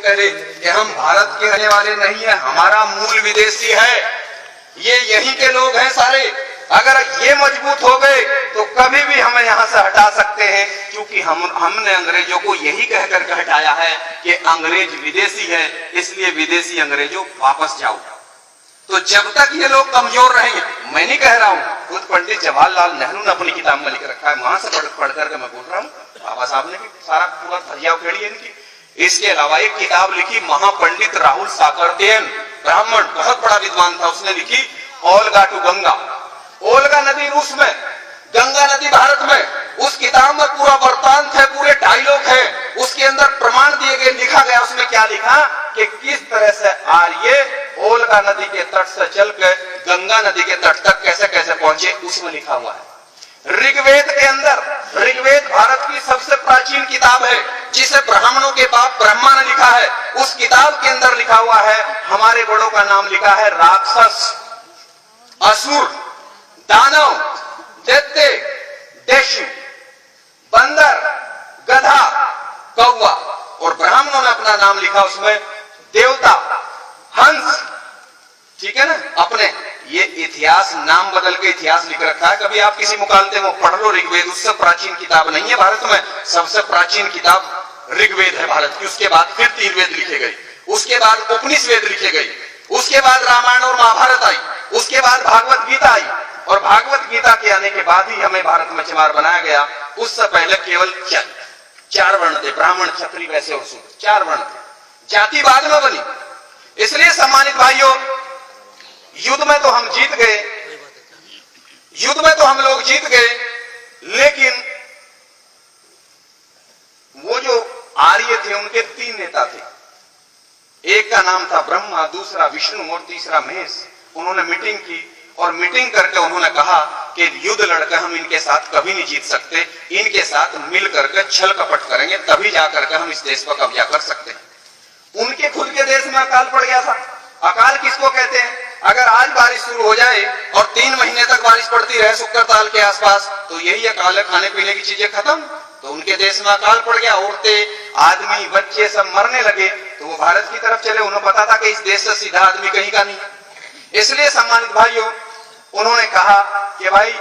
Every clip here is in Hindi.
कह रहे कि हम भारत के रहने वाले नहीं है, हमारा मूल विदेशी है, ये यहीं के लोग हैं सारे। अगर ये मजबूत हो गए तो कभी भी हमें यहाँ से हटा सकते हैं, क्योंकि हमने अंग्रेजों को यही कह करके हटाया है कि अंग्रेज विदेशी है, इसलिए विदेशी अंग्रेजों वापस जाओ। तो जब तक ये लोग कमजोर रहेंगे, मैं नहीं कह रहा हूँ, खुद पंडित जवाहरलाल नेहरू ने अपनी किताब में लिख रखा है, वहां से पढ़ करके मैं बोल रहा हूँ, बाबा साहब ने सारा पूरा फरिया उखेड़ी है इनकी। इसके अलावा एक किताब लिखी महापंडित राहुल साकरतेन, ब्राह्मण, बहुत बड़ा विद्वान था, उसने लिखी ओल्गा टू गंगा। ओल्गा नदी रूस में, गंगा नदी भारत में। उस किताब में पूरा वृत्तांत है, पूरे डायलॉग है, उसके अंदर प्रमाण दिए गए, लिखा गया। उसमें क्या लिखा कि किस तरह से आर्य ओल्गा नदी के तट से चलकर गंगा नदी के तट तक कैसे कैसे पहुंचे, उसमें लिखा हुआ है। ऋग्वेद के अंदर, ऋग्वेद भारत की सबसे प्राचीन किताब है, जिसे ब्राह्मणों के बाप ब्रह्मा ने लिखा है। उस किताब के अंदर लिखा हुआ है, हमारे बड़ों का नाम लिखा है राक्षस, असुर, दानव, दैत्य, देशु, बंदर, गधा, कौवा, और ब्राह्मणों ने अपना नाम लिखा उसमें देवता, हंस, ठीक है ना। अपने ये इतिहास नाम बदल के इतिहास लिख रखा है। कभी आप किसी मुकालते में पढ़ लो ऋग्वेद, उससे प्राचीन किताब नहीं है भारत में, सबसे प्राचीन किताब ऋग्वेद है भारत की। उसके बाद फिर तीन वेद लिखे गए, उसके बाद उपनिषद लिखे गए, उसके बाद रामायण और महाभारत आई, उसके बाद भागवत गीता आई, और भागवत गीता के आने के बाद ही हमें भारत में चमार बनाया गया। उससे पहले केवल चार वर्ण थे, ब्राह्मण, क्षत्रिय, वैश्य और शूद्र, चार वर्ण थे, जाति बाद में बनी। इसलिए सम्मानित भाइयों, युद्ध में तो हम जीत गए, युद्ध में तो हम लोग जीत गए, लेकिन वो जो आर्य थे उनके तीन नेता थे। एक का नाम था ब्रह्मा, दूसरा विष्णु और तीसरा महेश। उन्होंने मीटिंग की, और मीटिंग करके उन्होंने कहा कि युद्ध लड़कर हम इनके साथ कभी नहीं जीत सकते, इनके साथ मिल करके छल कपट करेंगे, तभी जाकर के हम इस देश पर कब्जा कर सकते हैं। उनके खुद के देश में अकाल पड़ गया था। अकाल किसको कहते हैं? अगर आज बारिश शुरू हो जाए और 3 महीने तक बारिश पड़ती रहे शुक्र ताल के आसपास, तो यही अकाल है, खाने पीने की चीजें खत्म। तो उनके देश में अकाल पड़ गया, औरतें, आदमी, बच्चे सब मरने लगे। तो वो भारत की तरफ चले, उन्हें पता था कि इस देश से सीधा आदमी कहीं का नहीं। इसलिए सम्मानित भाइयों, उन्होंने कहा कि भाई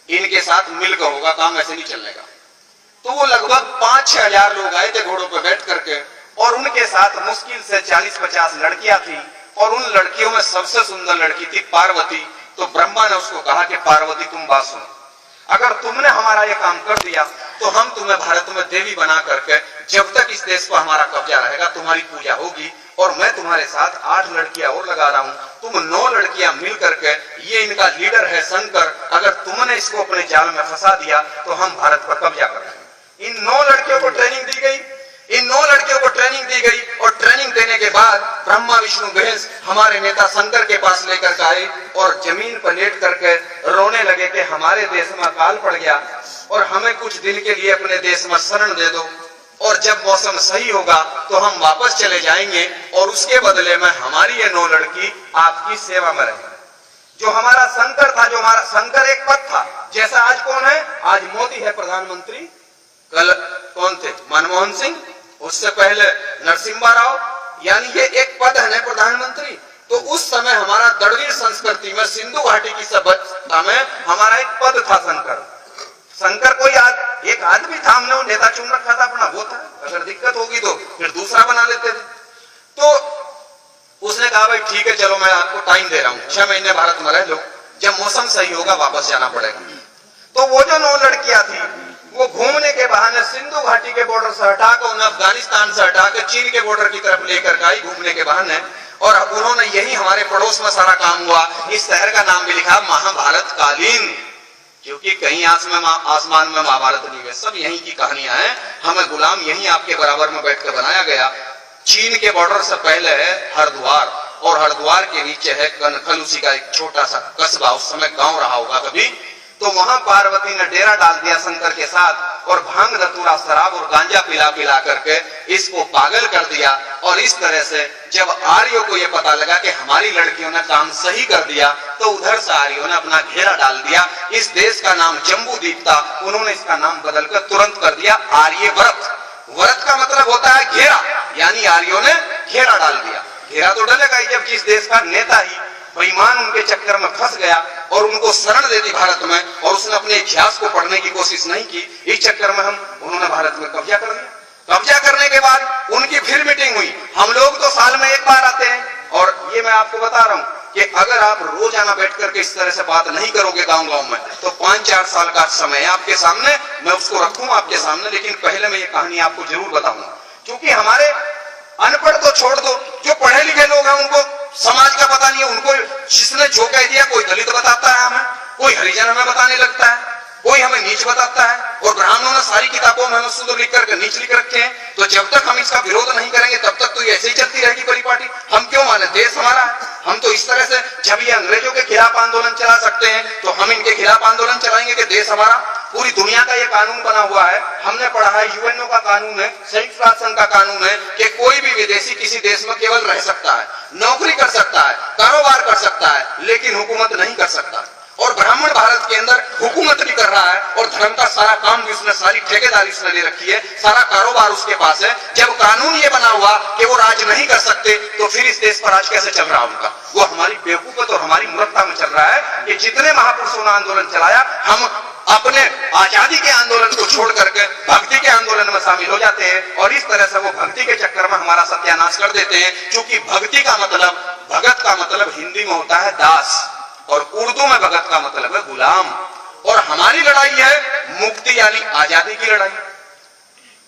इनके साथ मिलकर होगा काम, ऐसे नहीं चलने का। तो वो लगभग 5-6 हजार लोग आए थे घोड़ों पर बैठ करके, और उनके साथ मुश्किल से 40-50 लड़कियां थी, और उन लड़कियों में सबसे सुंदर लड़की थी पार्वती। तो ब्रह्मा ने उसको कहा कि पार्वती तुम बात सुनो, अगर तुमने हमारा ये काम कर दिया तो हम तुम्हें भारत में देवी बना करके, जब तक इस देश पर हमारा कब्जा रहेगा तुम्हारी पूजा होगी, और मैं तुम्हारे साथ 8 लड़कियां और लगा रहा हूं, तुम 9 लड़कियां मिल करके, ये इनका लीडर है शंकर, अगर तुमने इसको अपने जाल में फंसा दिया तो हम भारत पर कब्जा करेंगे। इन 9 लड़कियों को ट्रेनिंग दी गई, इन 9 लड़कियों को ट्रेनिंग दी गई, और ट्रेनिंग देने के बाद ब्रह्मा, विष्णु, महेश हमारे नेता शंकर के पास लेकर के आए, और जमीन पर लेट करके रोने लगे कि हमारे देश में अकाल पड़ गया, और हमें कुछ दिन के लिए अपने देश में शरण दे दो, और जब मौसम सही होगा तो हम वापस चले जाएंगे, और उसके बदले में हमारी ये 9 लड़की आपकी सेवा में रहेंगी। जो हमारा शंकर था, जो हमारा शंकर एक पद था, जैसा आज कौन है? आज मोदी है प्रधानमंत्री, कल कौन थे? मनमोहन सिंह, उससे पहले नरसिम्हा राव, यानी ये एक पद है ना प्रधानमंत्री। तो उस समय हमारा द्रविड़ संस्कृति में, सिंधु घाटी की सभ्यता में हमारा एक पद था शंकर। शंकर कोई एक आदमी था, हमने वो नेता चुन रखा था अपना, वो था, अगर दिक्कत होगी तो फिर दूसरा बना लेते थे। तो उसने कहा भाई ठीक है, चलो मैं आपको टाइम दे रहा हूँ, 6 महीने भारत में रह लो, जब मौसम सही होगा वापस जाना पड़ेगा। तो वो जो 9 लड़कियां थी, वो घूमने के बहाने सिंधु घाटी के बॉर्डर से हटाकर, उन्हें अफगानिस्तान से हटाकर चीन के बॉर्डर की तरफ लेकर आई घूमने के बहाने, और अब उन्होंने यही हमारे पड़ोस में सारा काम हुआ। इस शहर का नाम भी लिखा महाभारत कालीन, क्योंकि कहीं आसमान में महाभारत नहीं है, सब यहीं की कहानियां हैं। हमें गुलाम यहीं आपके बराबर में बैठकर बनाया गया। चीन के बॉर्डर से पहले है हरिद्वार, और हरिद्वार के नीचे है कनखल, उसी का एक छोटा सा कस्बा, उस समय गांव रहा होगा कभी। तो वहां पार्वती ने डेरा डाल दिया शंकर के साथ, और भांग, धतूरा, शराब और गांजा पिला पिला करके इसको पागल कर दिया। और इस तरह से जब आर्यों को यह पता लगा कि हमारी लड़कियों ने काम सही कर दिया, तो उधर से आर्यों ने अपना घेरा डाल दिया। इस देश का नाम जम्बूद्वीप था, उन्होंने इसका नाम बदलकर तुरंत कर दिया आर्यव्रत। व्रत का मतलब होता है घेरा, यानी अधिकारियों ने घेरा डाल दिया। घेरा तो डलेगा ही जब जिस देश का नेता ही बेईमान उनके चक्कर में फंस गया और उनको शरण दे दी भारत में, और उसने अपने इतिहास को पढ़ने की कोशिश नहीं की, इस चक्कर में उन्होंने भारत में कब्जा कर दिया। कब्जा करने के बाद उनकी फिर मीटिंग हुई। हम लोग तो साल में एक बार आते हैं, और ये मैं आपको बता रहा हूं कि अगर आप रोजाना बैठ करके इस तरह से बात नहीं करोगे गांव-गांव में, तो 5-4 साल का समय आपके सामने, मैं उसको रखूंगा आपके सामने। लेकिन पहले मैं ये कहानी आपको जरूर बताऊंगा, क्योंकि हमारे अनपढ़ तो छोड़ दो, जो पढ़े लिखे लोग हैं उनको समाज का पता नहीं है। उनको जिसने जो कह दिया, कोई दलित बताता है हमें, कोई हरिजन हमें बताने लगता है, कोई हमें नीच बताता है, और ब्राह्मणों ने सारी किताबों में हमें शुद्ध लिख करके नीच लिख रखे हैं। तो जब तक हम इसका विरोध नहीं करेंगे तब तक तो ये ऐसे ही चलती रहेगी परिपाटी। हम क्यों माने, देश हमारा है। हम तो इस तरह से, जब ये अंग्रेजों के खिलाफ आंदोलन चला सकते हैं, तो हम इनके खिलाफ आंदोलन चलाएंगे कि देश हमारा। पूरी दुनिया का ये कानून बना हुआ है, हमने पढ़ा है, यूएनओ का कानून है, संयुक्त राष्ट्र संघ का कानून है कि कोई भी विदेशी किसी देश में केवल रह सकता है, नौकरी कर सकता है, कारोबार कर सकता है, लेकिन हुकूमत नहीं कर सकता। और ब्राह्मण भारत के अंदर हुकूमत भी कर रहा है, और धर्म का सारा काम भी उसने, सारी ठेकेदारी उसने ले रखी है, सारा कारोबार उसके पास है। जब कानून ये बना हुआ कि वो राज नहीं कर सकते, तो फिर इस देश पर राज कैसे चल रहा उनका? वो हमारी बेवकूफत और हमारी मूर्खता में चल रहा है कि जितने महापुरुषों ने आंदोलन चलाया, हम अपने आजादी के आंदोलन को छोड़ करके भक्ति के आंदोलन में शामिल हो जाते हैं, और इस तरह से वो भक्ति के चक्कर में हमारा सत्यानाश कर देते हैं। क्योंकि भक्ति का मतलब, भगत का मतलब हिंदी में होता है दास, और उर्दू में भगत का मतलब है गुलाम। और हमारी लड़ाई है मुक्ति यानी आजादी की लड़ाई।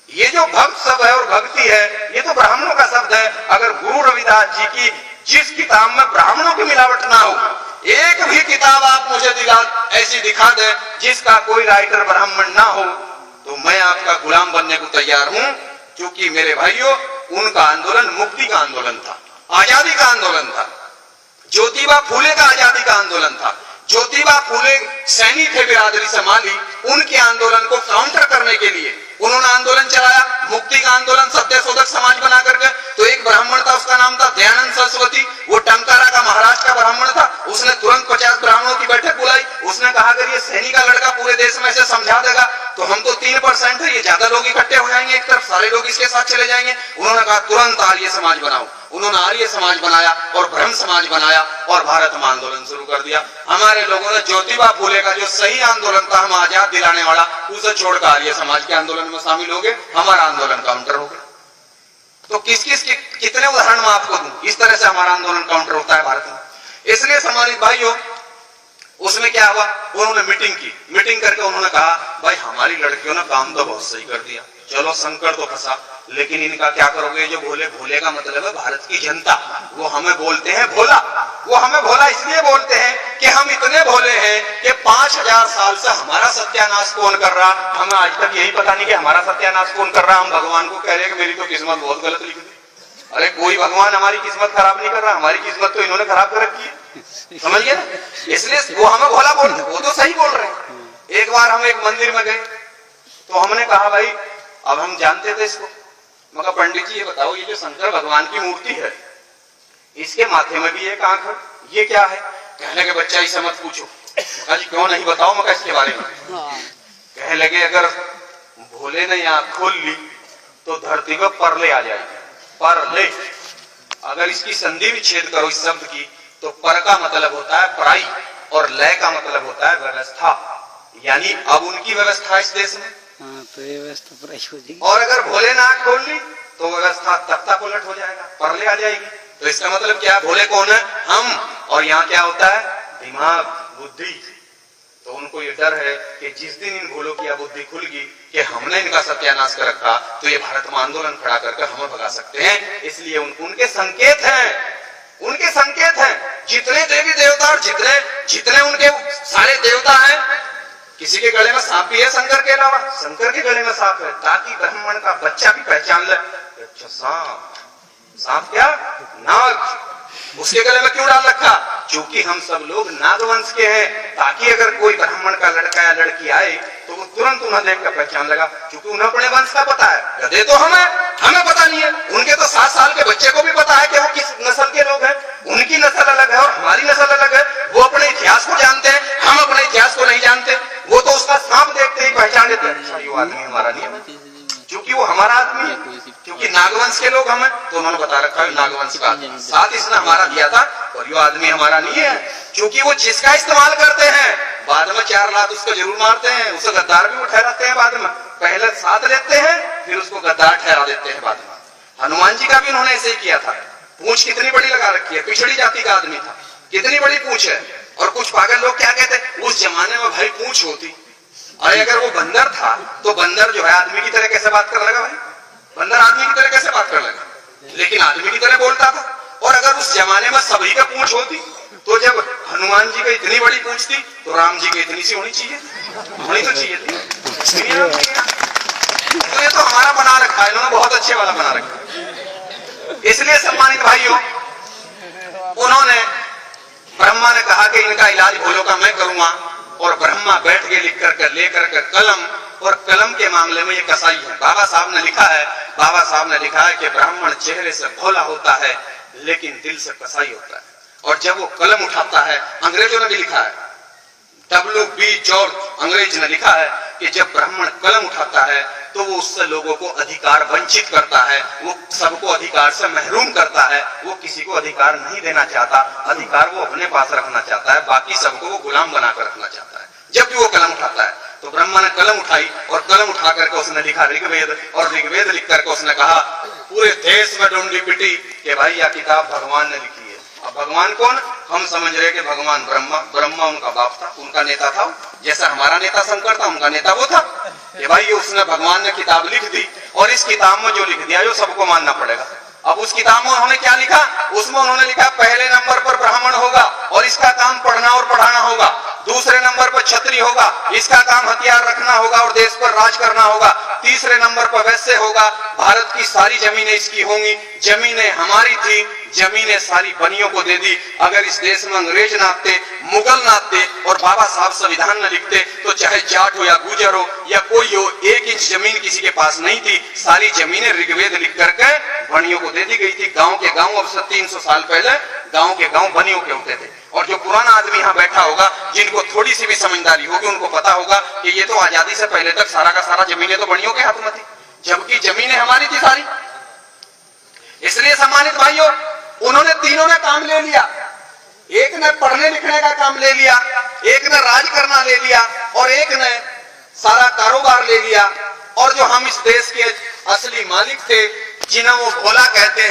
ये जो भक्त शब्द है और भक्ति है, ये तो ब्राह्मणों का शब्द है। अगर गुरु रविदास जी की जिस किताब में ब्राह्मणों की मिलावट ना हो, एक भी किताब आप मुझे ऐसी दिखा दे जिसका कोई राइटर ब्राह्मण ना हो, तो मैं आपका गुलाम बनने को तैयार हूं। क्योंकि मेरे भाइयों, उनका आंदोलन मुक्ति का आंदोलन था, आजादी का आंदोलन था। ज्योतिबा फूले का आजादी का आंदोलन था। ज्योतिबा फूले सैनिक थे बिरादरी संभाली, उनके आंदोलन को काउंटर करने के लिए उन्होंने आंदोलन चलाया, मुक्ति का आंदोलन, सत्यशोधक समाज बना करके। तो एक ब्राह्मण था, उसका नाम था दयानंद सरस्वती, वो टंकारा का महाराष्ट्र का ब्राह्मण था। उसने तुरंत 50 ब्राह्मणों की बैठक बुलाई। उसने कहा अगर ये सैनिक का लड़का पूरे देश में से समझा देगा तो हम तो 3% है, ये ज्यादा लोग इकट्ठे हो जाएंगे, एक तरफ सारे लोग इसके साथ चले जाएंगे। उन्होंने कहा तुरंत आर्य समाज बनाओ। उन्होंने आर्य समाज बनाया और ब्रह्म समाज बनाया, और भारत में आंदोलन शुरू कर दिया। हमारे लोगों ने ज्योतिबा फूले का जो सही आंदोलन था, हम आजाद दिलाने वाला, उसे छोड़कर आर्य समाज के आंदोलन में शामिल हो गए। हमारा आंदोलन काउंटर हो गया। तो कितने उदाहरण मैं आपको दूं, इस तरह से हमारा आंदोलन काउंटर होता है भारत में। इसलिए सम्मानित भाइयों, उसमें क्या हुआ, उन्होंने मीटिंग की। मीटिंग करके उन्होंने कहा भाई हमारी लड़कियों ने काम तो बहुत सही कर दिया, चलो संकट तो फंसा, लेकिन इनका क्या करोगे? जो भोले, भोले का मतलब है भारत की जनता, वो हमें बोलते हैं भोला। वो हमें भोला इसलिए बोलते हैं कि हम इतने भोले हैं कि 5000 साल से हमारा सत्यानाश कौन कर रहा, हमें आज तक यही पता नहीं कि हमारा सत्यानाश कौन कर रहा। हम भगवान को कह रहे हैं कि मेरी तो किस्मत बहुत गलत लिखी थी। अरे कोई भगवान हमारी किस्मत खराब नहीं कर रहा, हमारी किस्मत तो इन्होंने खराब कर रखी है, समझिए। इसलिए वो हमें भोला बोलते, वो तो सही बोल रहे हैं। एक बार हम एक मंदिर में गए, तो हमने कहा भाई, अब हम जानते थे इसको, मगर पंडित जी ये बताओ, ये जो शंकर भगवान की मूर्ति है, इसके माथे में भी एक आंख है, ये क्या है? कहने लगे बच्चा इसे मत पूछो। जी क्यों नहीं, बताओ मगर इसके बारे में। कहने लगे अगर भोले ने आंख खोल ली तो धरती पर परले आ जाएगी। परले, अगर इसकी संधि विच्छेद करो इस शब्द की, तो पर का मतलब होता है पराई, और लय का मतलब होता है व्यवस्था। यानी अब उनकी व्यवस्था इस देश में, तो व्यवस्था पराई हो जाएगी। और अगर भोले ने आंख खोल ली तो व्यवस्था तख्ता पलट हो जाएगा, परले आ जाएगी। तो इसका मतलब क्या है? भोले कौन है? हम। और यहाँ क्या होता है? दिमाग, बुद्धि। तो उनको ये डर है कि जिस दिन इन भोलों की बुद्धि खुल गई कि हमने इनका सत्यानाश कर रखा, तो ये भारत में आंदोलन खड़ा करके हमें भगा सकते हैं। इसलिए उनके संकेत हैं, उनके संकेत हैं। जितने देवी देवता और जितने उनके सारे देवता हैं, किसी के गले में सांप भी है शंकर के अलावा, शंकर के गले में सांप है, ताकि ब्राह्मण का बच्चा भी पहचान ले, अच्छा सांप। सांप क्या? नाग। उसके गले में क्यों डाल रखा? क्योंकि हम सब लोग नागवंश के हैं, ताकि अगर कोई ब्राह्मण का लड़का या लड़की आए तो वो तुरंत उन्हें देखकर पहचान लगा, क्योंकि उन्हें अपने वंश का पता है। गधे तो हमें पता नहीं है। उनके तो 7 साल के बच्चे को भी पता है कि वो किस नस्ल के लोग हैं। उनकी नस्ल अलग है और हमारी नस्ल अलग है। वो अपने इतिहास को जानते हैं, हम अपने इतिहास को नहीं जानते। वो तो उसका सांप देखते ही पहचान लेते हैं, अच्छा ये आदमी हमारा नहीं है, क्योंकि वो हमारा आदमी है, क्योंकि नागवंश के लोग हमें। तो उन्होंने बता रखा है नागवंश का आदमी, साथ इसने हमारा दिया था और ये आदमी हमारा नहीं है, क्योंकि वो जिसका इस्तेमाल करते हैं बाद में 4 लात उसको जरूर मारते हैं, उसे गद्दार भी वो ठहराते हैं बाद में, पहले साथ लेते हैं फिर उसको गद्दार ठहरा देते हैं बाद में। हनुमान जी का भी उन्होंने ऐसे ही किया था। पूंछ कितनी बड़ी लगा रखी है, पिछड़ी जाति का आदमी था, कितनी बड़ी पूंछ है। और कुछ पागल लोग क्या कहते हैं, उस जमाने में भाई पूंछ होती, अरे अगर वो बंदर था तो बंदर जो है आदमी की तरह कैसे बात कर लगा भाई, बंदर आदमी की तरह कैसे बात कर लगा, लेकिन आदमी की तरह बोलता था। और अगर उस जमाने में सभी का पूंछ होती तो जब हनुमान जी का इतनी बड़ी पूंछ थी तो राम जी की इतनी सी होनी चाहिए, होनी तो चाहिए थी। तो ये तो हमारा बना रखा है, इन्होंने बहुत अच्छे वाला बना रखा। इसलिए सम्मानित भाइयों, उन्होंने ब्रह्मा ने कहा कि इनका इलाज भूलों का मैं करूंगा, और ब्रह्मा बैठ के लिख कर लेकर के कलम, और कलम के मामले में ये कसाई है। बाबा साहब ने लिखा है, बाबा साहब ने लिखा है कि ब्राह्मण चेहरे से भोला होता है लेकिन दिल से कसाई होता है। और जब वो कलम उठाता है, अंग्रेजों ने भी लिखा है, W.B. जॉर्ज अंग्रेज ने लिखा है कि जब ब्राह्मण कलम उठाता है तो वो उससे लोगों को अधिकार वंचित करता है, वो सबको अधिकार से महरूम करता है, वो किसी को अधिकार नहीं देना चाहता, अधिकार वो अपने पास रखना चाहता है, बाकी सबको वो गुलाम बनाकर रखना चाहता है। जब भी वो कलम उठाता है तो ब्रह्मा ने कलम उठाई और कलम उठा करके उसने लिखा ऋग्वेद, और ऋग्वेद लिख करके उसने कहा पूरे देश में ढूंढी पिटी कि भाई यह किताब भगवान ने लिखी है। अब भगवान कौन, हम समझ रहे कि भगवान ब्रह्मा, ब्रह्मा उनका बाप था, उनका नेता था, जैसा हमारा नेता शंकर था उनका नेता वो था। कि भाई ये उसने, भगवान ने किताब लिख दी और इस किताब में जो लिख दिया जो सबको मानना पड़ेगा। अब उस किताब में उन्होंने क्या लिखा, उसमें उन्होंने लिखा पहले नंबर पर ब्राह्मण होगा और इसका काम पढ़ना और पढ़ाना होगा, दूसरे नंबर पर क्षत्रिय होगा, इसका काम हथियार रखना होगा और देश पर राज करना होगा, तीसरे नंबर पर वैश्य होगा, भारत की सारी जमीनें इसकी होंगी, जमीनें हमारी थी, जमीनें सारी बनियों को दे दी। अगर इस देश में अंग्रेज ना आते, मुगल ना आते और बाबा साहब संविधान न लिखते तो चाहे जाट हो या गुजर हो या कोई हो, 1 इंच जमीन किसी के पास नहीं थी, सारी जमीनें ऋग्वेद लिख करके बनियों को दे दी गई थी। गांव के गांव, अब से 300 साल पहले गांव के गांव बनियों के होते थे। और जो पुराना आदमी यहाँ बैठा होगा, जिनको थोड़ी सी भी समझदारी होगी, उनको पता होगा कि ये तो आजादी से पहले तक सारा का सारा जमीनें तो बनियों के हाथ में थी, जबकि जमीनें हमारी थी सारी। इसलिए सम्मानित भाइयों, उन्होंने तीनों ने काम ले लिया, एक ने पढ़ने लिखने का काम ले लिया, एक ने राज करना ले लिया और एक ने सारा कारोबार ले लिया। और जो हम इस देश के असली मालिक थे, जिन्हें वो भोला कहते हैं,